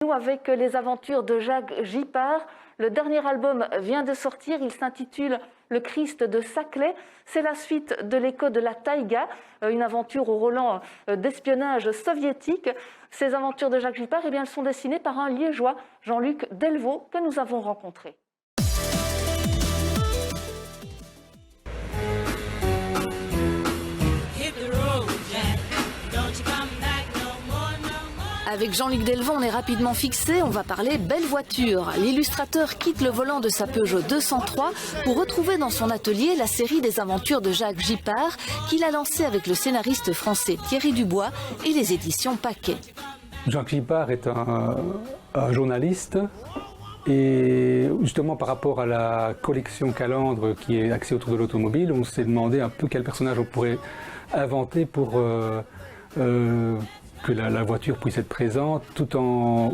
Nous avec les aventures de Jacques Gippard. Le dernier album vient de sortir, il s'intitule Le Christ de Saclay. C'est la suite de l'Écho de la Taïga, une aventure au Roland d'espionnage soviétique. Ces aventures de Jacques Gippard, elles sont dessinées par un Liégeois, Jean-Luc Delvaux, que nous avons rencontré. Avec Jean-Luc Delvaux, on est rapidement fixé, on va parler belle voiture. L'illustrateur quitte le volant de sa Peugeot 203 pour retrouver dans son atelier la série des aventures de Jacques Gippard qu'il a lancée avec le scénariste français Thierry Dubois et les éditions Paquet. Jacques Gippard est un journaliste et justement par rapport à la collection Calandre qui est axée autour de l'automobile, on s'est demandé un peu quel personnage on pourrait inventer pour que la voiture puisse être présente tout en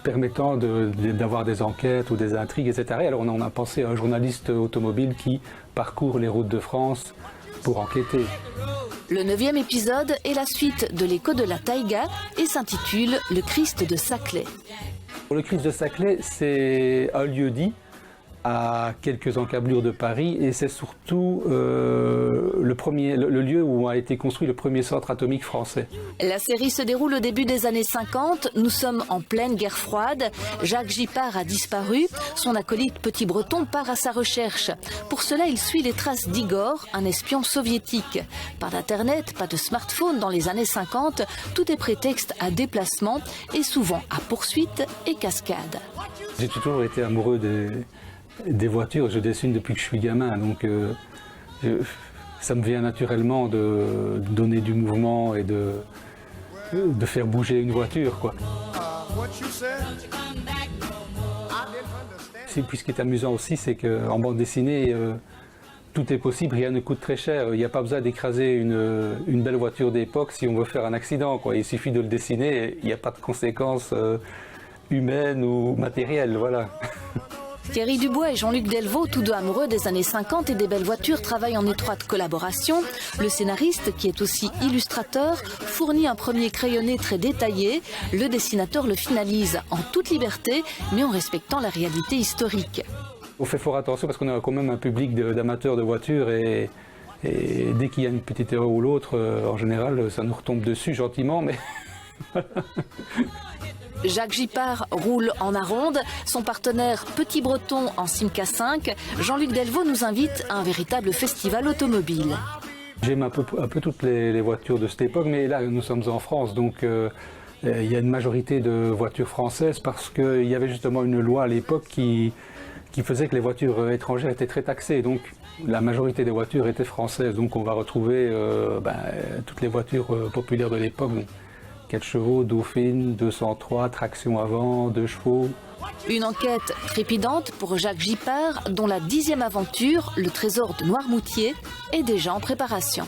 permettant d'avoir des enquêtes ou des intrigues, etc. Et alors on a pensé à un journaliste automobile qui parcourt les routes de France pour enquêter. Le 9e épisode est la suite de l'Écho de la Taïga et s'intitule Le Christ de Saclay. Le Christ de Saclay, c'est un lieu-dit à quelques encablures de Paris et c'est surtout le lieu où a été construit le premier centre atomique français. La série se déroule au début des années 50. Nous sommes en pleine guerre froide. Jacques Gippard a disparu. Son acolyte Petit Breton part à sa recherche. Pour cela, il suit les traces d'Igor, un espion soviétique. Pas d'internet, pas de smartphone dans les années 50. Tout est prétexte à déplacement et souvent à poursuite et cascade. J'ai toujours été amoureux des voitures, je dessine depuis que je suis gamin, donc ça me vient naturellement de donner du mouvement et de faire bouger une voiture, quoi. Puis ce qui est amusant aussi, c'est qu'en bande dessinée, tout est possible, rien ne coûte très cher. Il n'y a pas besoin d'écraser une belle voiture d'époque si on veut faire un accident, quoi. Il suffit de le dessiner, et il n'y a pas de conséquences humaines ou matérielles, voilà. Thierry Dubois et Jean-Luc Delvaux, tous deux amoureux des années 50 et des belles voitures, travaillent en étroite collaboration. Le scénariste, qui est aussi illustrateur, fournit un premier crayonné très détaillé. Le dessinateur le finalise en toute liberté, mais en respectant la réalité historique. On fait fort attention parce qu'on a quand même un public d'amateurs de voitures et dès qu'il y a une petite erreur ou l'autre, en général, ça nous retombe dessus gentiment, mais... Jacques Gippard roule en Aronde, son partenaire Petit Breton en Simca 5. Jean-Luc Delvaux nous invite à un véritable festival automobile. J'aime un peu toutes les voitures de cette époque, mais là nous sommes en France, donc il y a une majorité de voitures françaises parce qu'il y avait justement une loi à l'époque qui faisait que les voitures étrangères étaient très taxées. Donc la majorité des voitures étaient françaises, donc on va retrouver toutes les voitures populaires de l'époque. 4 chevaux, Dauphine, 203, traction avant, 2 chevaux. Une enquête trépidante pour Jacques Gippard, dont la 10e aventure, le trésor de Noirmoutier, est déjà en préparation.